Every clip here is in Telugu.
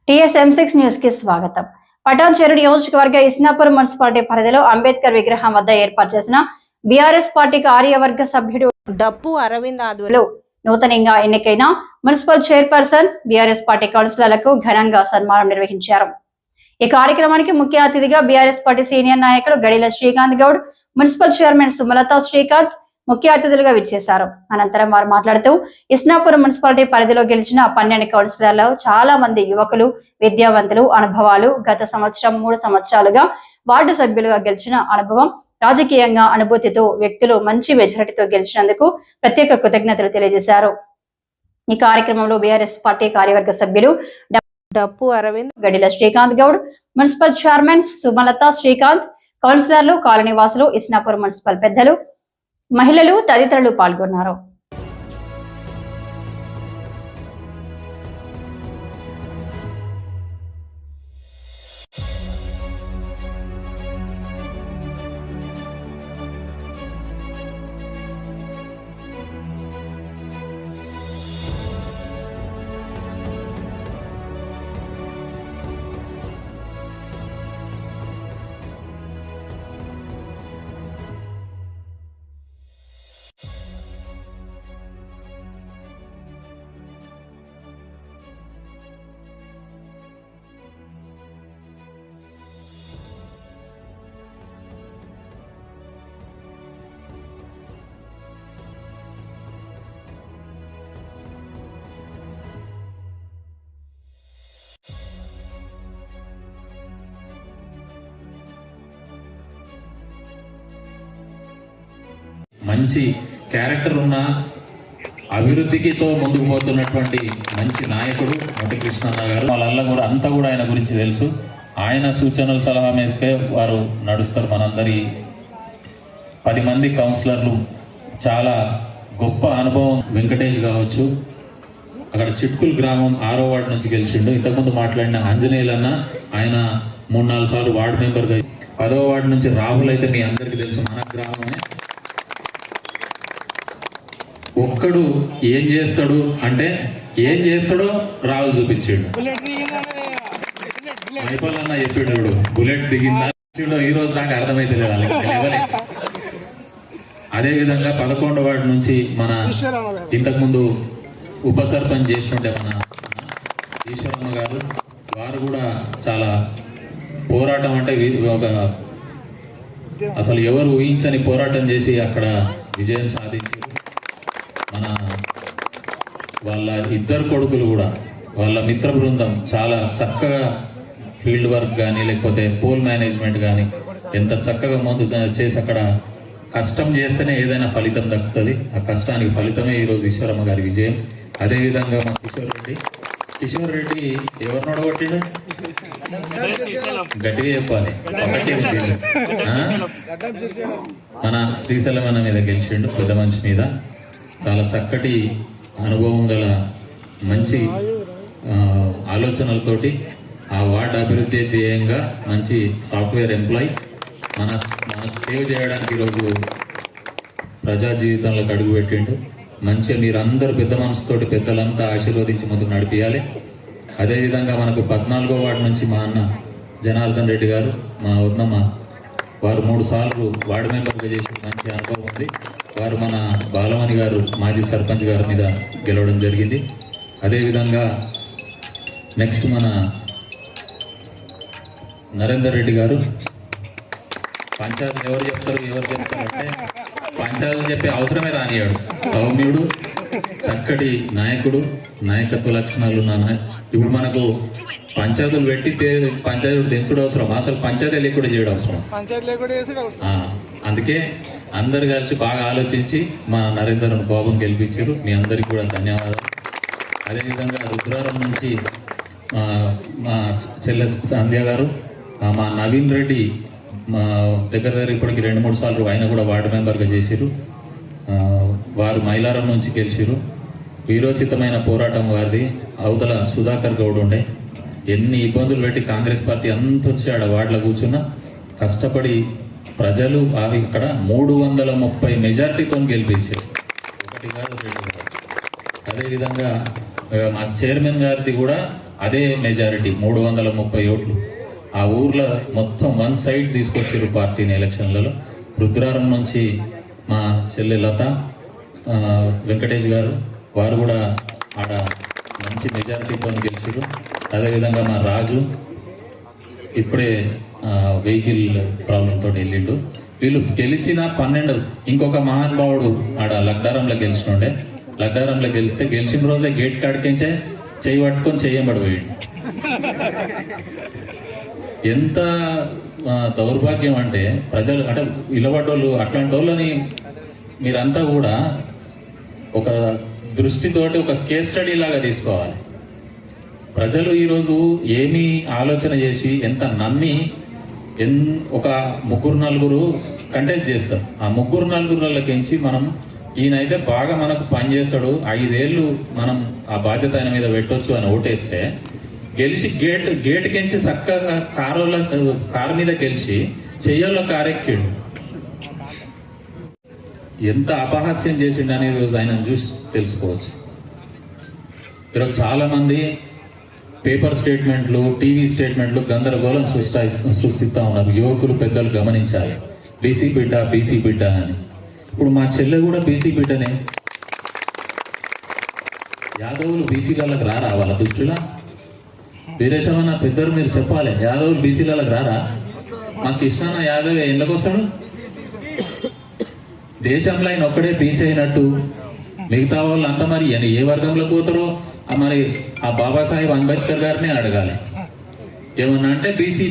TSM6 న్యూస్ కి స్వాగతం. పటాన్చెరు నియోజకవర్గ ఇస్నాపూర్ మున్సిపాలిటీ పరిధిలో అంబేద్కర్ విగ్రహం వద్ద ఏర్పాటు చేసిన బీఆర్ఎస్ పార్టీ కార్యవర్గ సభ్యుడు డప్పు అరవింద్ ఆధ్వర్యంలో నూతనంగా ఎన్నికైన మున్సిపల్ చైర్పర్సన్ బీఆర్ఎస్ పార్టీ కౌన్సిలర్లకు ఘనంగా సన్మానం నిర్వహించారు. ఈ కార్యక్రమానికి ముఖ్య అతిథిగా బీఆర్ఎస్ పార్టీ సీనియర్ నాయకుడు గడిల శ్రీకాంత్ గౌడ్, మున్సిపల్ చైర్మన్ సుమలతా శ్రీకాంత్ ముఖ్య అతిథులుగా విచ్చేశారు. అనంతరం వారు మాట్లాడుతూ ఇస్నాపూర్ మున్సిపాలిటీ పరిధిలో గెలిచిన 12 కౌన్సిలర్లు చాలా మంది యువకులు, విద్యావంతులు, అనుభవాలు, గత సంవత్సరం 3 సంవత్సరాలుగా వార్డు సభ్యులుగా గెలిచిన అనుభవం, రాజకీయంగా అనుభూతితో వ్యక్తులు మంచి మెజారిటీతో గెలిచినందుకు ప్రత్యేక కృతజ్ఞతలు తెలియజేశారు. ఈ కార్యక్రమంలో బీఆర్ఎస్ పార్టీ కార్యవర్గ సభ్యులు డప్పు అరవింద్, గడిల శ్రీకాంత్ గౌడ్, మున్సిపల్ చైర్మన్ సుమలతా శ్రీకాంత్, కౌన్సిలర్లు, కాలనీవాసులు, ఇస్నాపూర్ మున్సిపల్ పెద్దలు, మహిళలు తదితరులు పాల్గొన్నారు. మంచి క్యారెక్టర్ ఉన్న అభివృద్ధికితో ముందుకు పోతున్నటువంటి మంచి నాయకుడు మొట్టి కృష్ణన్న గారు. వాళ్ళ కూడా అంతా కూడా ఆయన గురించి తెలుసు. ఆయన సూచనలు సలహా మీదకే వారు నడుస్తారు. మనందరి 10 మంది కౌన్సిలర్లు చాలా గొప్ప అనుభవం. వెంకటేష్ కావచ్చు, అక్కడ చిట్కుల్ గ్రామం 6వ వార్డు నుంచి గెలిచిండు. ఇంతకుముందు మాట్లాడిన ఆంజనేయులన్న ఆయన 3-4 సార్లు వార్డు మెంబర్గా. 10వ వార్డు నుంచి రాహుల్ అయితే మీ అందరికీ తెలుసు, మన గ్రామమే. ఒక్కడు ఏం చేస్తాడు అంటే ఏం చేస్తాడో రాహుల్ చూపించాడు. అయిపోలన్నా చెప్పాడు, బుల్లెట్ దిగిందా ఈ రోజు దాకా అర్థమైతే వాళ్ళకి. అదేవిధంగా 11వ వార్డు నుంచి మన ఇంతకుముందు ఉప సర్పంచ్ చేస్తుంటే మన ఈశ్వరమ్మ గారు, వారు కూడా చాలా పోరాటం అంటే ఒక అసలు ఎవరు ఊహించని పోరాటం చేసి అక్కడ విజయం సాధించారు. మన వాళ్ళ 2 కొడుకులు కూడా, వాళ్ళ మిత్ర బృందం చాలా చక్కగా ఫీల్డ్ వర్క్ కానీ లేకపోతే పోల్ మేనేజ్మెంట్ కానీ ఎంత చక్కగా ముందు చేసి అక్కడ కష్టం చేస్తేనే ఏదైనా ఫలితం దక్కుతుంది. ఆ కష్టానికి ఫలితమే ఈరోజు ఈశ్వరమ్మ గారి విజయం. అదేవిధంగా మా కిషోర్ రెడ్డి ఎవరిని ఓడగొట్టిండు గట్టిగా చెప్పాలి. మన శ్రీశైలం అన్న మీద గెలిచిండు, పెద్ద మనిషి మీద. చాలా చక్కటి అనుభవం గల మంచి ఆలోచనలతోటి ఆ వార్డు అభివృద్ధి ధ్యేయంగా మంచి సాఫ్ట్వేర్ ఎంప్లాయ్ మనకు సేవ్ చేయడానికి ఈరోజు ప్రజా జీవితంలోకి అడుగు పెట్టిండు. మంచిగా మీరందరూ పెద్ద మనసుతోటి పెద్దలంతా ఆశీర్వదించి ముందుకు నడిపియాలి. అదేవిధంగా మనకు 14వ వార్డు నుంచి మా అన్న జనార్దన్ రెడ్డి గారు, మా ఉన్నమ్మ, వారు 3 సార్లు వార్డు మెంబర్గా చేసి మంచి అనుభవం ఉంది. వారు మన బాలమణి గారు మాజీ సర్పంచ్ గారి మీద గెలవడం జరిగింది. అదేవిధంగా నెక్స్ట్ మన నరేందర్ రెడ్డి గారు. పంచాయతీ ఎవరు చెప్తారంటే పంచాయతీ చెప్పే అవసరమే రానియాడు. సౌమ్యుడు, చక్కటి నాయకుడు, నాయకత్వ లక్షణాలు ఉన్న. ఇప్పుడు మనకు పంచాయతీలు పెట్టి పంచాయతీలు తెంచుడు అవసరం, అసలు పంచాయతీ లేకుండా చేయడం అవసరం. అందుకే అందరు కలిసి బాగా ఆలోచించి మా నరేందర్ బాబుని గెలిపించారు. మీ అందరికీ కూడా ధన్యవాదాలు. అదేవిధంగా రుద్రారం నుంచి మా చెల్లె సంధ్య గారు, మా నవీన్ రెడ్డి మా దగ్గర ఇప్పటికి 2-3 సార్లు ఆయన కూడా వార్డు మెంబర్గా చేశారు. వారు మైలారం నుంచి గెలిచారు. వీరోచితమైన పోరాటం వారిది. అవతల సుధాకర్ గౌడ్ ఉండే, ఎన్ని ఇబ్బందులు పెట్టి కాంగ్రెస్ పార్టీ అంత వచ్చి ఆడ వార్డులో కూర్చున్నా కష్టపడి ప్రజలు అవి ఇక్కడ 330 మెజార్టీతో గెలిపించారు. 1 కాదు 2 కాదు. అదేవిధంగా మా చైర్మన్ గారిది కూడా అదే మెజారిటీ 330 ఓట్లు. ఆ ఊర్లో మొత్తం వన్ సైడ్ తీసుకొచ్చారు పార్టీని ఎలక్షన్లలో. రుద్రారం నుంచి మా చెల్లె లత, వెంకటేష్ గారు వారు కూడా ఆడ మంచి మెజారిటీతో గెలిచారు. అదేవిధంగా మా రాజు ఇప్పుడే వెహికల్ ప్రాబ్లంతో వెళ్ళిండు. వీళ్ళు గెలిచిన 12 ఇంకొక మహానుభావుడు ఆడ లగ్డారంలో గెలిచినుండే. లగ్డారంలో గెలిచిన రోజే గేట్ కాడికించే చేయి పట్టుకొని చేయబడిపోయాడు. ఎంత దౌర్భాగ్యం అంటే ప్రజలు అంటే ఇలవడ్డోళ్ళు అట్లాంటి వాళ్ళని మీరంతా కూడా ఒక దృష్టితోటి ఒక కేస్ స్టడీ లాగా తీసుకోవాలి. ప్రజలు ఈరోజు ఏమి ఆలోచన చేసి ఎంత నమ్మి ఒక 3-4 కంటెస్ట్ చేస్తారు. ఆ 3-4కించి మనం ఈయనైతే బాగా మనకు పని చేస్తాడు, 5 ఏళ్ళు మనం ఆ బాధ్యత ఆయన మీద పెట్టొచ్చు అని ఓటేస్తే గెలిచి గేట్కించి చక్కగా కారు మీద గెలిచి చెయ్యల్లో కారెక్కిడు. ఎంత అపహాస్యం చేసిండు అనేది రోజు ఆయన చూసి తెలుసుకోవచ్చు. ఈరోజు చాలా మంది పేపర్ స్టేట్మెంట్లు, టీవీ స్టేట్మెంట్లు గందరగోళం సృష్టిస్తూ ఉన్నారు. యువకులు పెద్దలు గమనించాలి. బీసీ బిడ్డ అని. ఇప్పుడు మా చెల్లె కూడా బీసీ బిడ్డనే. యాదవులు బీసీలకు రారా వాళ్ళ దృష్టిలో? వీరేశమన్న పెద్దలు మీరు చెప్పాలి, యాదవులు బీసీలకు రారా? మా కృష్ణన్న యాదవ్ ఎందుకు వస్తాడు? దేశంలో ఆయన ఒక్కడే బీసీ అయినట్టు మిగతా వాళ్ళు అంతా మరి ఏ వర్గంలోకి పోతారో మరి ఆ బాబాసాహెబ్ అంబేద్కర్ గారినే అడగాలి. ఏమన్నా అంటే బీసీ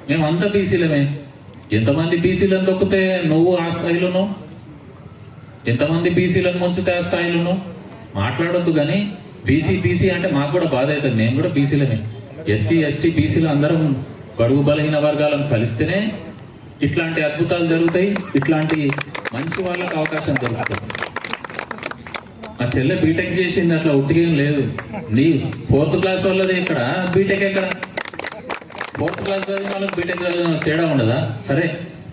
మేమంతా బీసీలమే. ఎంతమంది బీసీలను దొక్కితే నువ్వు ఆ స్థాయిలోనూ, ఎంతమంది బీసీలను ముంచితే ఆ స్థాయిలోనూ మాట్లాడొద్దు. కానీ బీసీ అంటే మాకు కూడా బాధ అవుతుంది. మేము కూడా బీసీలమే. ఎస్సీ ఎస్టీ బీసీలు అందరం బడుగు బలహీన వర్గాలను కలిస్తేనే ఇట్లాంటి అద్భుతాలు జరుగుతాయి, ఇట్లాంటి మంచి వాళ్ళకి అవకాశం దొరుకుతుంది. మా చెల్లె బీటెక్ చేసింది, అట్లా ఉట్టిగేం లేదు. నీ 4th క్లాస్ వాళ్ళది ఇక్కడ బీటెక్ ఎక్కడ? 4th క్లాస్ చదివిన వాళ్ళకి బీటెక్ చదివిన తేడా ఉండదా? సరే,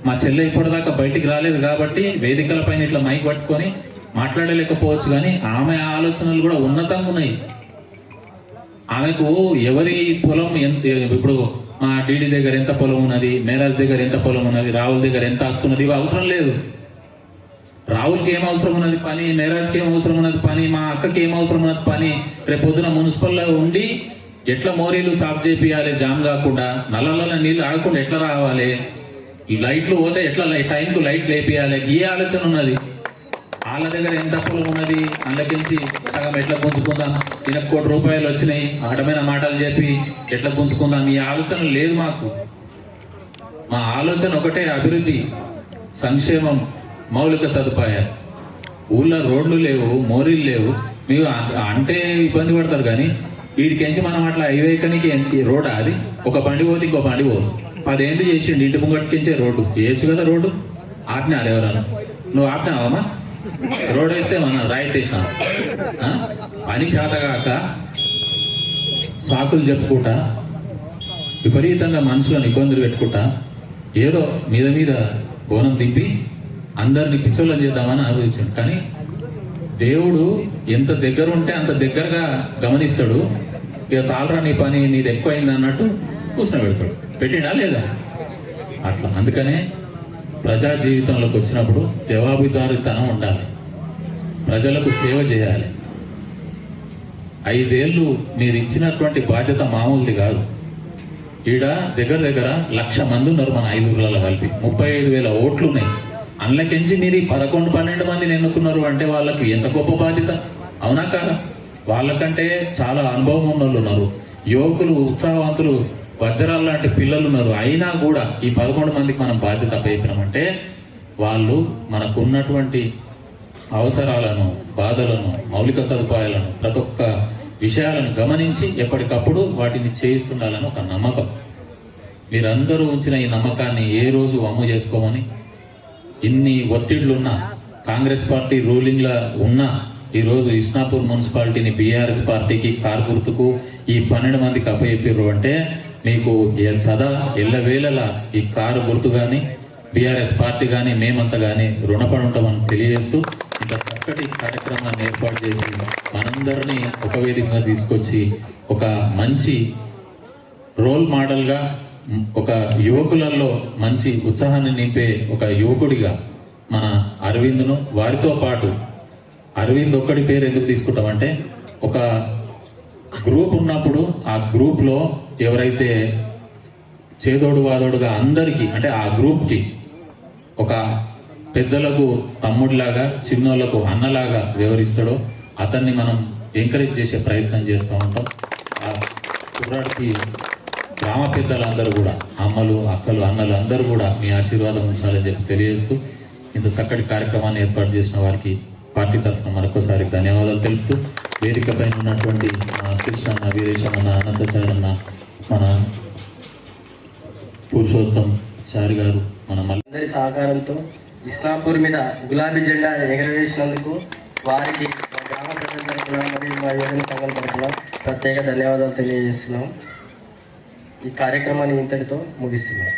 మా చెల్లె ఇప్పటిదాకా బయటికి రాలేదు కాబట్టి వేదికల పైన ఇట్లా మైక్ పట్టుకొని మాట్లాడలేకపోవచ్చు. కానీ ఆమె ఆలోచనలు కూడా ఉన్నతంగా ఉన్నాయి. ఆమెకు ఎవరి పొలం ఇప్పుడు మా డీడీ దగ్గర ఎంత పొలం ఉన్నది, మేరాజ్ దగ్గర ఎంత పొలం ఉన్నది, రాహుల్ దగ్గర ఎంత వస్తున్నది, ఇవి అవసరం లేదు. రాహుల్కి ఏం అవసరం ఉన్నది పని, మేరాజ్కి ఏం అవసరం ఉన్నది పని, మా అక్కకి ఏం అవసరం ఉన్నది పని. రేపు పొద్దున మున్సిపల్లో ఉండి ఎట్లా మోరీలు సాఫ్ చేపియాలి, జామ్ కాకుండా, నల్లల నీళ్ళు ఆగకుండా ఎట్లా రావాలి, ఈ లైట్లు పోతే ఎట్లా టైంకు లైట్లు వేపియాలి, ఈ ఆలోచన ఉన్నది. వాళ్ళ దగ్గర ఎంత పొలం ఉన్నది, అందులోకించి సగం ఎట్లా గుంజుకుందాం, ఈయనకు ₹1 వచ్చినాయి, అడ్డమైన మాటలు చెప్పి ఎట్లా గుంజుకుందాం, ఈ ఆలోచన లేదు మాకు. మా ఆలోచన ఒకటే, అభివృద్ధి, సంక్షేమం, మౌలిక సదుపాయాలు. ఊళ్ళో రోడ్లు లేవు, మోరీలు లేవు. మీరు అంటే ఇబ్బంది పడతారు. కానీ వీడికించి మనం అట్లా హైవేకనికి రోడ్డా అది? ఒక బండి పోతే ఇంకో బండి పోదు. 10 ఏళ్ళు చేసిండు ఇంటి ముంగట్టుకించే రోడ్డు. వేయచ్చు కదా రోడ్డు. ఆపినారు ఎవరన్నా? నువ్వు ఆపినావమ్మా? రోడ్ వేస్తే మనం రాయితీ వేసినావు. పని శాతగాక సాకులు చెప్పుకుంటా, విపరీతంగా మనుషులను ఇబ్బందులు పెట్టుకుంటా, ఏదో మీద బోనం దింపి అందరిని పిచ్చోళ్ళని చేద్దామని ఆలోచించాడు. కానీ దేవుడు ఎంత దగ్గర ఉంటే అంత దగ్గరగా గమనిస్తాడు. ఇక సాలరా నీ పని, నీది ఎక్కువైంది అన్నట్టు కూర్చొని పెడతాడు. పెట్టినా లేదా? అట్లా. అందుకనే ప్రజా జీవితంలోకి వచ్చినప్పుడు జవాబుదారీతనం ఉండాలి, ప్రజలకు సేవ చేయాలి. 5 ఏళ్ళు మీరు ఇచ్చినటువంటి బాధ్యత మామూలుది కాదు. ఈడ దగ్గర 1,00,000 మంది ఉన్నారు మన 5 ఊర్లలో కలిపి. 35,000 ఓట్లు ఉన్నాయి. అందులోకించి మీరు 11-12 మందిని ఎన్నుకున్నారు అంటే వాళ్ళకి ఎంత గొప్ప బాధ్యత, అవునా కాదా? వాళ్ళకంటే చాలా అనుభవం ఉన్న వాళ్ళు ఉన్నారు, యువకులు, ఉత్సాహవంతులు, వజ్రాలు లాంటి పిల్లలు ఉన్నారు. అయినా కూడా ఈ 11 మందికి మనం బాధ్యత అప్పచెప్పినామంటే వాళ్ళు మనకున్నటువంటి అవసరాలను, బాధలను, మౌలిక సదుపాయాలను, ప్రతి ఒక్క విషయాలను గమనించి ఎప్పటికప్పుడు వాటిని చేయిస్తుండాలని ఒక నమ్మకం. మీరందరూ ఉంచిన ఈ నమ్మకాన్ని ఏ రోజు వమ్ము చేసుకోమని, ఇన్ని ఒత్తిళ్లున్నా, కాంగ్రెస్ పార్టీ రూలింగ్లో ఉన్నా, ఈరోజు ఇస్నాపూర్ మున్సిపాలిటీని బీఆర్ఎస్ పార్టీకి, కారు గుర్తుకు ఈ 12 మందికి అప్పచెప్పారు అంటే మీకు సదా ఎల్లవేళలా ఈ కారు గుర్తు కానీ, బీఆర్ఎస్ పార్టీ కానీ, మేమంతా కానీ రుణపడి ఉంటామని తెలియజేస్తూ ఇంత చక్కటి కార్యక్రమాన్ని ఏర్పాటు చేసి మనందరినీ ఒక వేదికగా తీసుకొచ్చి ఒక మంచి రోల్ మోడల్గా ఒక యువకులలో మంచి ఉత్సాహాన్ని నింపే ఒక యువకుడిగా మన అరవింద్ను వారితో పాటు అరవింద్ ఒక్కడి పేరు ఎందుకు తీసుకుంటామంటే ఒక గ్రూప్ ఉన్నప్పుడు ఆ గ్రూప్లో ఎవరైతే చేదోడు వాదోడుగా అందరికీ అంటే ఆ గ్రూప్కి ఒక పెద్దలకు తమ్ముడిలాగా చిన్నోళ్లకు అన్నలాగా వ్యవహరిస్తాడో అతన్ని మనం ఎంకరేజ్ చేసే ప్రయత్నం చేస్తూ ఉంటాం. ఆ కుర్రాడికి గ్రామ పెద్దలందరూ కూడా అమ్మలు అక్కలు అన్నలు అందరూ కూడా మీ ఆశీర్వాదం ఉంచాలని చెప్పి తెలియజేస్తూ ఇంత చక్కటి కార్యక్రమాన్ని ఏర్పాటు చేసిన వారికి పార్టీ తరఫున మరొకసారి ధన్యవాదాలు తెలుపుతూ వేదిక పైన ఉన్నటువంటి కృష్ణన్న వీరేశమన్న అనంతచారన్న మన పురుషోత్తం చారి గారు మన అందరి సహకారంతో ఇస్లాంపూర్ మీద గులాబీ జెండా ఎగరవేసినందుకు వారికి మా గ్రామ ప్రజల తరఫున మరియు మా యువజన సంఘం తరఫున ప్రత్యేక ధన్యవాదాలు తెలియజేస్తున్నాం. ఈ కార్యక్రమాన్ని ఇంతటితో ముగిస్తున్నాం.